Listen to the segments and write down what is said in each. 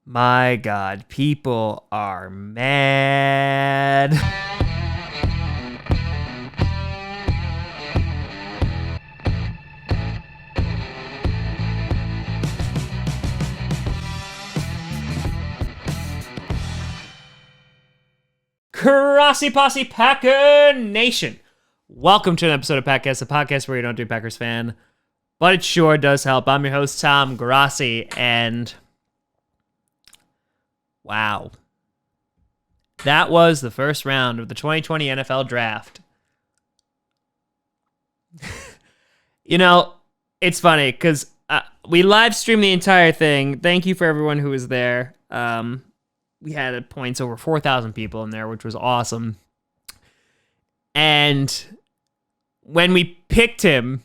My God, people are mad. Grossi Posse Packer Nation. Welcome to an episode of Packast, a podcast where you don't do Packers fan, but it sure does help. I'm your host, Tom Grossi, and wow. That was the first round of the 2020 NFL Draft. You know, it's funny because we live streamed the entire thing. Thank you for everyone who was there. We had at points over 4,000 people in there, which was awesome. And when we picked him,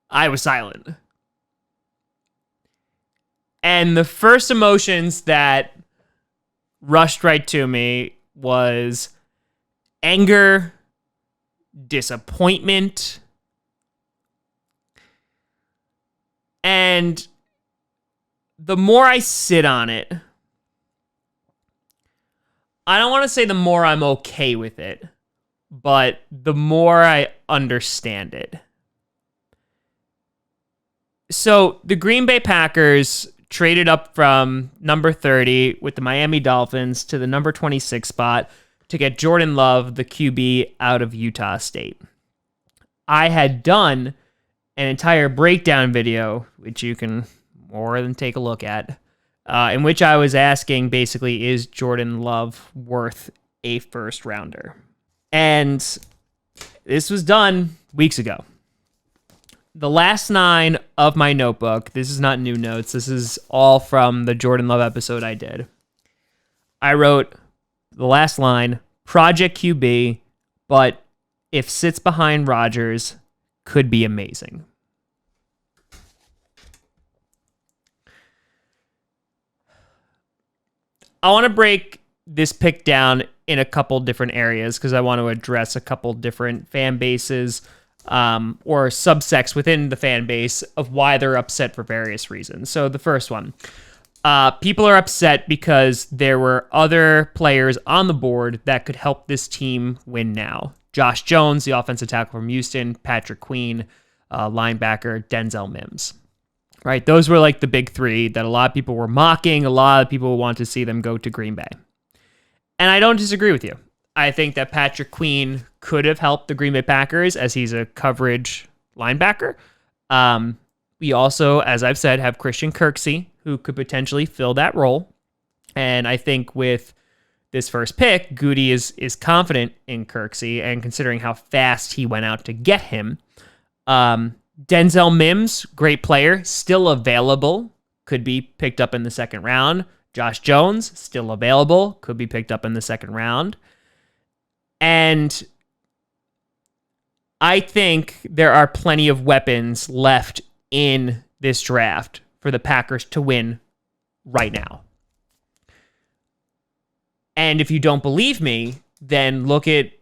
I was silent. And the first emotions that rushed right to me was anger, disappointment, and the more I sit on it, I don't want to say the more I'm okay with it, but the more I understand it. So the Green Bay Packers traded up from number 30 with the Miami Dolphins to the number 26 spot to get Jordan Love, the QB, out of Utah State. I had done an entire breakdown video, which you can more than take a look at, in which I was asking basically, is Jordan Love worth a first rounder? And this was done weeks ago. The last line of my notebook, this is not new notes, this is all from the Jordan Love episode I did. I wrote the last line, Project QB, but if sits behind Rodgers, could be amazing. I want to break this pick down in a couple different areas because I want to address a couple different fan bases or subsects within the fan base of why they're upset for various reasons. So the first one, people are upset because there were other players on the board that could help this team win now. Josh Jones, the offensive tackle from Houston, Patrick Queen, linebacker, Denzel Mims. Right, those were like the big three that a lot of people were mocking. A lot of people want to see them go to Green Bay. And I don't disagree with you. I think that Patrick Queen could have helped the Green Bay Packers as he's a coverage linebacker. We also, as I've said, have Christian Kirksey, who could potentially fill that role. And I think with this first pick, Goody is confident in Kirksey, and considering how fast he went out to get him, Denzel Mims, great player, still available, could be picked up in the second round. Josh Jones, still available, could be picked up in the second round. And I think there are plenty of weapons left in this draft for the Packers to win right now. And if you don't believe me, then look at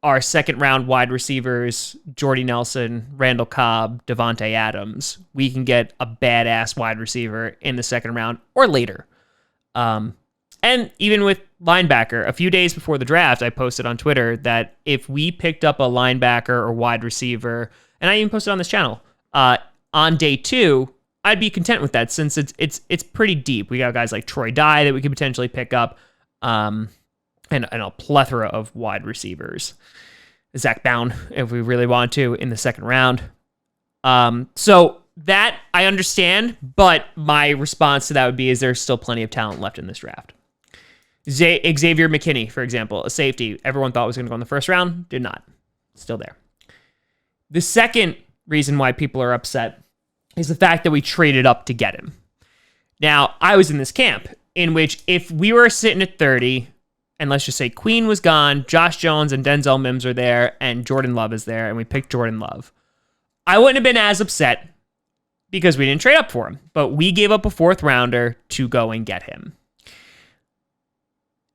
our second round wide receivers, Jordy Nelson, Randall Cobb, Devontae Adams. We can get a badass wide receiver in the second round or later. And even with linebacker, a few days before the draft, I posted on Twitter that if we picked up a linebacker or wide receiver, and I even posted on this channel, on day 2, I'd be content with that since it's pretty deep. We got guys like Troy Dye that we could potentially pick up. And a plethora of wide receivers. Zach Bound, if we really want to, in the second round. So that I understand, but my response to that would be, is there's still plenty of talent left in this draft. Xavier McKinney, for example, a safety everyone thought was going to go in the first round, did not. Still there. The second reason why people are upset is the fact that we traded up to get him. Now, I was in this camp in which if we were sitting at 30, and let's just say Queen was gone, Josh Jones and Denzel Mims are there, and Jordan Love is there, and we picked Jordan Love, I wouldn't have been as upset because we didn't trade up for him, but we gave up a fourth rounder to go and get him.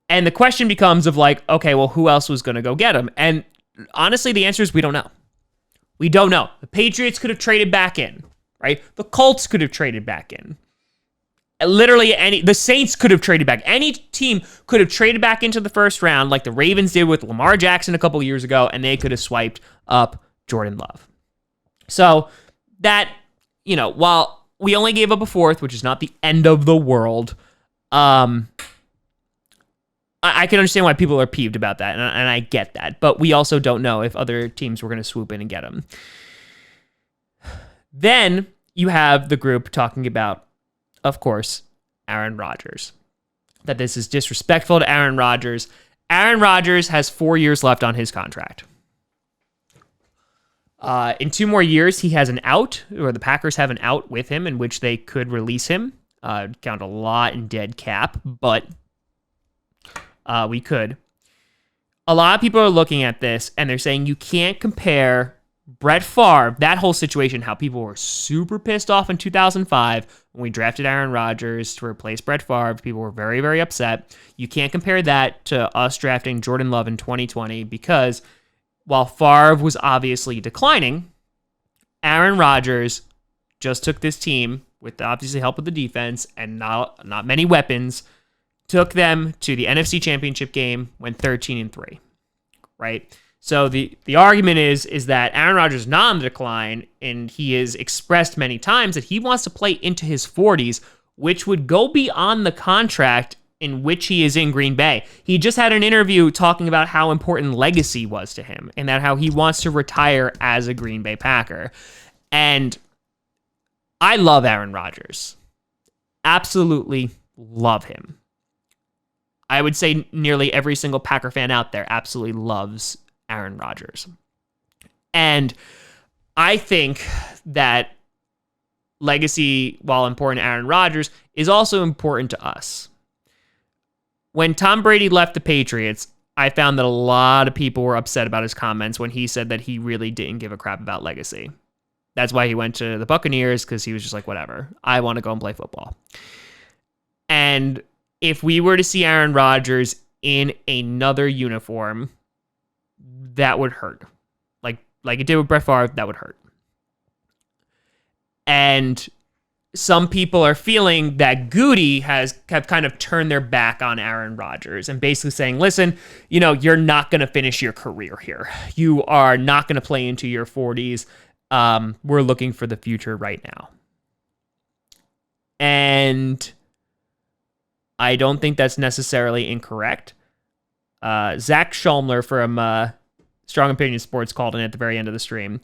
And the question becomes of like, okay, well, who else was going to go get him? And honestly, the answer is we don't know. We don't know. The Patriots could have traded back in, right? The Colts could have traded back in. Literally the Saints could have traded back. Any team could have traded back into the first round like the Ravens did with Lamar Jackson a couple years ago, and they could have swiped up Jordan Love. So that, while we only gave up a fourth, which is not the end of the world, I can understand why people are peeved about that, and I get that. But we also don't know if other teams were going to swoop in and get him. Then you have the group talking about, of course, Aaron Rodgers. That this is disrespectful to Aaron Rodgers. Aaron Rodgers has 4 years left on his contract. In 2 more years, he has an out, or the Packers have an out with him in which they could release him. Count a lot in dead cap, but we could. A lot of people are looking at this, and they're saying you can't compare Brett Favre, that whole situation, how people were super pissed off in 2005 when we drafted Aaron Rodgers to replace Brett Favre. People were very, very upset. You can't compare that to us drafting Jordan Love in 2020 because while Favre was obviously declining, Aaron Rodgers just took this team with obviously help with the defense and not many weapons, took them to the NFC Championship game, went 13-3, right? So the argument is that Aaron Rodgers is not on the decline, and he has expressed many times that he wants to play into his 40s, which would go beyond the contract in which he is in Green Bay. He just had an interview talking about how important legacy was to him and that how he wants to retire as a Green Bay Packer. And I love Aaron Rodgers. Absolutely love him. I would say nearly every single Packer fan out there absolutely loves Aaron Rodgers. And I think that legacy, while important to Aaron Rodgers, is also important to us. When Tom Brady left the Patriots, I found that a lot of people were upset about his comments when he said that he really didn't give a crap about legacy. That's why he went to the Buccaneers, because he was just like, whatever, I want to go and play football. And if we were to see Aaron Rodgers in another uniform, that would hurt. Like it did with Brett Favre, that would hurt. And some people are feeling that Goody have kind of turned their back on Aaron Rodgers and basically saying, listen, you're not going to finish your career here. You are not going to play into your 40s. We're looking for the future right now. And I don't think that's necessarily incorrect. Zach Schulmler from Strong Opinion Sports called in at the very end of the stream.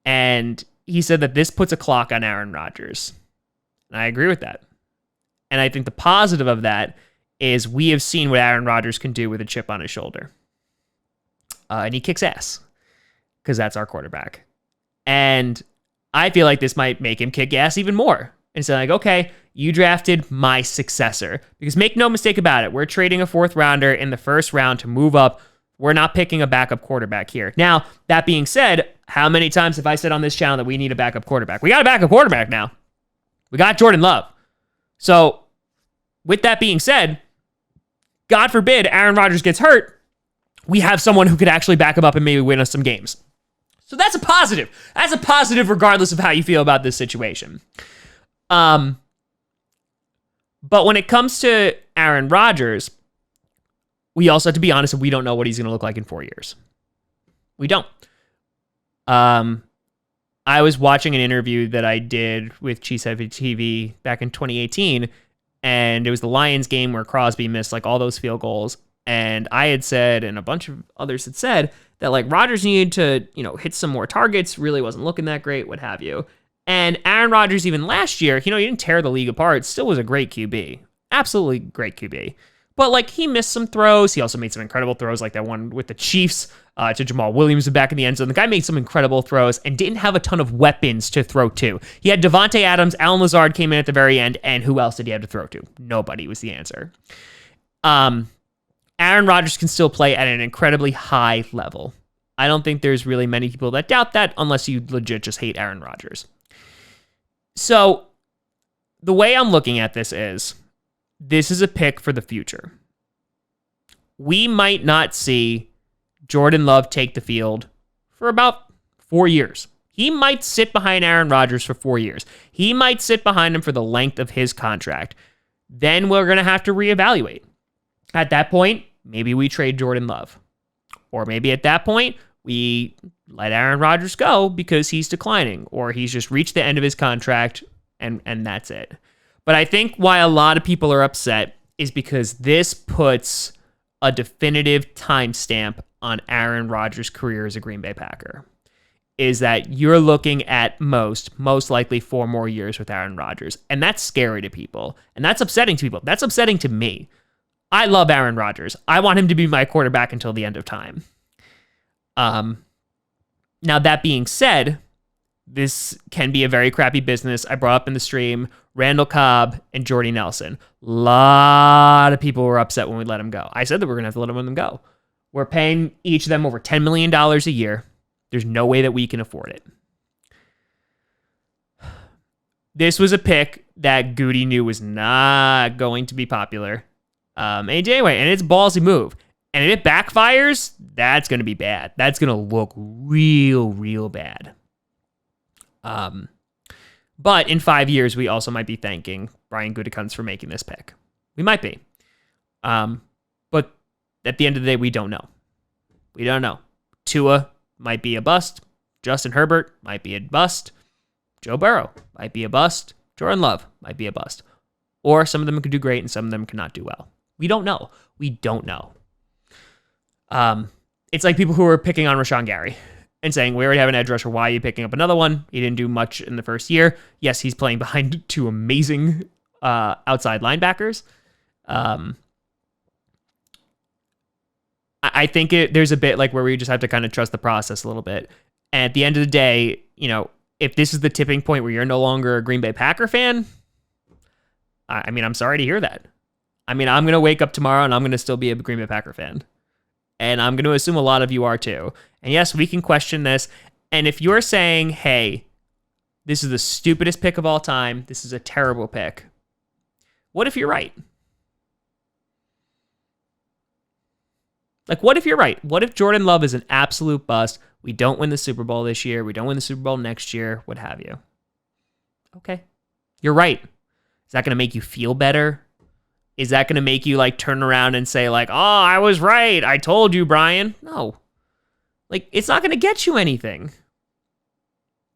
And he said that this puts a clock on Aaron Rodgers. And I agree with that. And I think the positive of that is we have seen what Aaron Rodgers can do with a chip on his shoulder. And he kicks ass because that's our quarterback. And I feel like this might make him kick ass even more. And so okay, you drafted my successor. Because make no mistake about it, we're trading a 4th rounder in the 1st round to move up. We're not picking a backup quarterback here. Now, that being said, how many times have I said on this channel that we need a backup quarterback? We got a backup quarterback now. We got Jordan Love. So, with that being said, God forbid Aaron Rodgers gets hurt, we have someone who could actually back him up and maybe win us some games. So that's a positive. That's a positive regardless of how you feel about this situation. But when it comes to Aaron Rodgers, we also have to be honest, and we don't know what he's going to look like in 4 years. We don't. I was watching an interview that I did with Cheesehead TV back in 2018, and it was the Lions game where Crosby missed all those field goals. And I had said, and a bunch of others had said, that Rodgers needed to, hit some more targets, really wasn't looking that great, what have you. And Aaron Rodgers, even last year, he didn't tear the league apart, still was a great QB. Absolutely great QB. But he missed some throws. He also made some incredible throws, like that one with the Chiefs to Jamal Williams back in the end zone. The guy made some incredible throws and didn't have a ton of weapons to throw to. He had Devontae Adams, Allen Lazard came in at the very end, and who else did he have to throw to? Nobody was the answer. Aaron Rodgers can still play at an incredibly high level. I don't think there's really many people that doubt that unless you legit just hate Aaron Rodgers. So the way I'm looking at this is a pick for the future. We might not see Jordan Love take the field for about 4 years. He might sit behind Aaron Rodgers for 4 years. He might sit behind him for the length of his contract. Then we're going to have to reevaluate. At that point, maybe we trade Jordan Love. Or maybe at that point, we let Aaron Rodgers go because he's declining, or he's just reached the end of his contract and that's it. But I think why a lot of people are upset is because this puts a definitive timestamp on Aaron Rodgers' career as a Green Bay Packer. Is that you're looking at most likely 4 more years with Aaron Rodgers. And that's scary to people. And that's upsetting to people. That's upsetting to me. I love Aaron Rodgers. I want him to be my quarterback until the end of time. Now, that being said, this can be a very crappy business. I brought up in the stream Randall Cobb and Jordy Nelson. A lot of people were upset when we let him go. I said that we're going to have to let them go. We're paying each of them over $10 million a year. There's no way that we can afford it. This was a pick that Goody knew was not going to be popular. Anyway, and it's a ballsy move. And if it backfires, that's going to be bad. That's going to look real bad. But in 5 years, we also might be thanking Brian Gutekunst for making this pick. We might be. But at the end of the day, we don't know. We don't know. Tua might be a bust. Justin Herbert might be a bust. Joe Burrow might be a bust. Jordan Love might be a bust. Or some of them could do great and some of them cannot do well. We don't know. We don't know. It's like people who are picking on Rashawn Gary and saying, we already have an edge rusher. Why are you picking up another one? He didn't do much in the first year. Yes, he's playing behind 2 amazing outside linebackers. I think there's a bit like where we just have to kind of trust the process a little bit. And at the end of the day, if this is the tipping point where you're no longer a Green Bay Packer fan, I'm sorry to hear that. I'm going to wake up tomorrow and I'm going to still be a Green Bay Packer fan. And I'm going to assume a lot of you are too. And yes, we can question this. And if you're saying, hey, this is the stupidest pick of all time, this is a terrible pick, what if you're right? Like, what if you're right? What if Jordan Love is an absolute bust? We don't win the Super Bowl this year. We don't win the Super Bowl next year, what have you. Okay. You're right. Is that going to make you feel better? Is that going to make you turn around and say oh, I was right. I told you, Brian. No. It's not going to get you anything.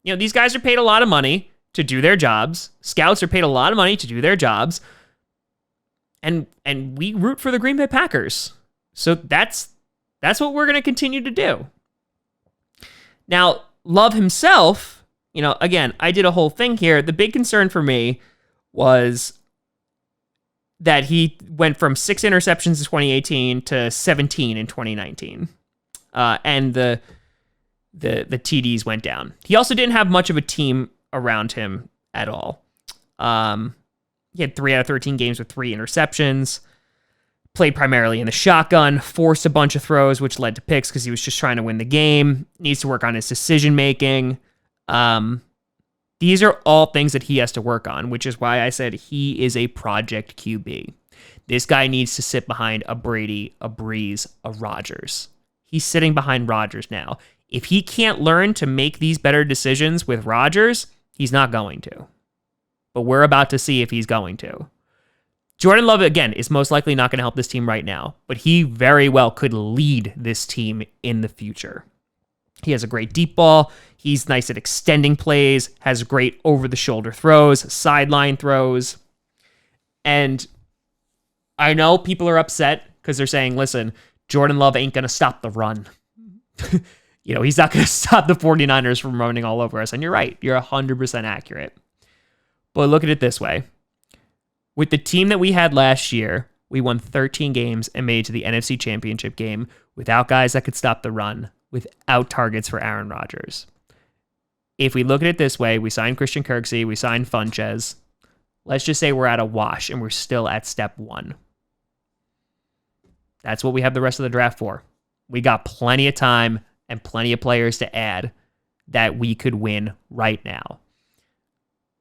These guys are paid a lot of money to do their jobs. Scouts are paid a lot of money to do their jobs. And we root for the Green Bay Packers. So that's what we're going to continue to do. Now, Love himself, again, I did a whole thing here. The big concern for me was that he went from 6 interceptions in 2018 to 17 in 2019. And the TDs went down. He also didn't have much of a team around him at all. He had 3 out of 13 games with 3 interceptions. Played primarily in the shotgun, forced a bunch of throws, which led to picks because he was just trying to win the game. Needs to work on his decision-making. These are all things that he has to work on, which is why I said he is a project QB. This guy needs to sit behind a Brady, a Breeze, a Rodgers. He's sitting behind Rodgers now. If he can't learn to make these better decisions with Rodgers, he's not going to. But we're about to see if he's going to. Jordan Love, again, is most likely not going to help this team right now, but he very well could lead this team in the future. He has a great deep ball. He's nice at extending plays, has great over-the-shoulder throws, sideline throws. And I know people are upset because they're saying, listen, Jordan Love ain't going to stop the run. He's not going to stop the 49ers from running all over us. And you're right. You're 100% accurate. But look at it this way. With the team that we had last year, we won 13 games and made it to the NFC Championship game without guys that could stop the run, without targets for Aaron Rodgers. If we look at it this way, we signed Christian Kirksey, we signed Funches. Let's just say we're at a wash and we're still at step 1. That's what we have the rest of the draft for. We got plenty of time and plenty of players to add that we could win right now.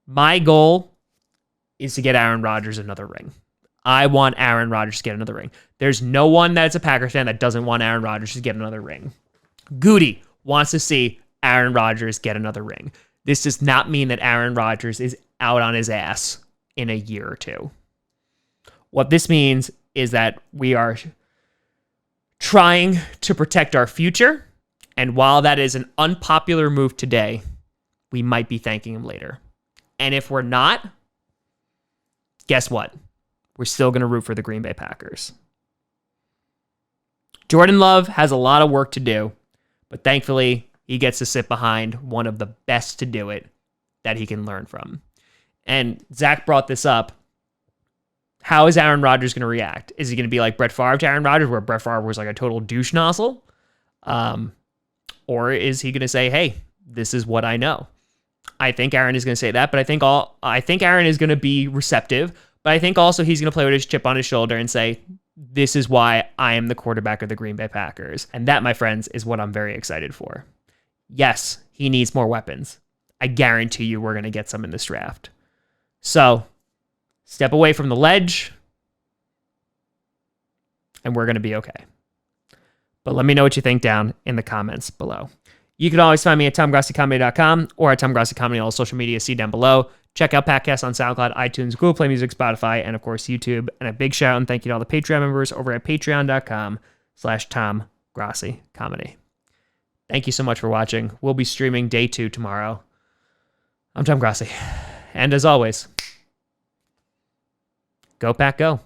My goal is to get Aaron Rodgers another ring. I want Aaron Rodgers to get another ring. There's no one that's a Packers fan that doesn't want Aaron Rodgers to get another ring. Goody wants to see Aaron Rodgers get another ring. This does not mean that Aaron Rodgers is out on his ass in a year or two. What this means is that we are trying to protect our future. And while that is an unpopular move today, we might be thanking him later. And if we're not, guess what? We're still going to root for the Green Bay Packers. Jordan Love has a lot of work to do, but thankfully he gets to sit behind one of the best to do it that he can learn from. And Zach brought this up. How is Aaron Rodgers going to react? Is he going to be like Brett Favre to Aaron Rodgers, where Brett Favre was like a total douche nozzle? Or is he going to say, hey, this is what I know? I think Aaron is going to say that, but I think Aaron is going to be receptive, but I think also he's going to play with his chip on his shoulder and say, this is why I am the quarterback of the Green Bay Packers. And that, my friends, is what I'm very excited for. Yes, he needs more weapons. I guarantee you we're going to get some in this draft. So, step away from the ledge, and we're going to be okay. But let me know what you think down in the comments below. You can always find me at TomGrossiComedy.com or at TomGrossiComedy on all social media. See down below. Check out Packast on SoundCloud, iTunes, Google Play Music, Spotify, and of course YouTube. And a big shout out and thank you to all the Patreon members over at patreon.com/TomGrossiComedy. Thank you so much for watching. We'll be streaming day 2 tomorrow. I'm Tom Grossi. And as always, go Pack Go.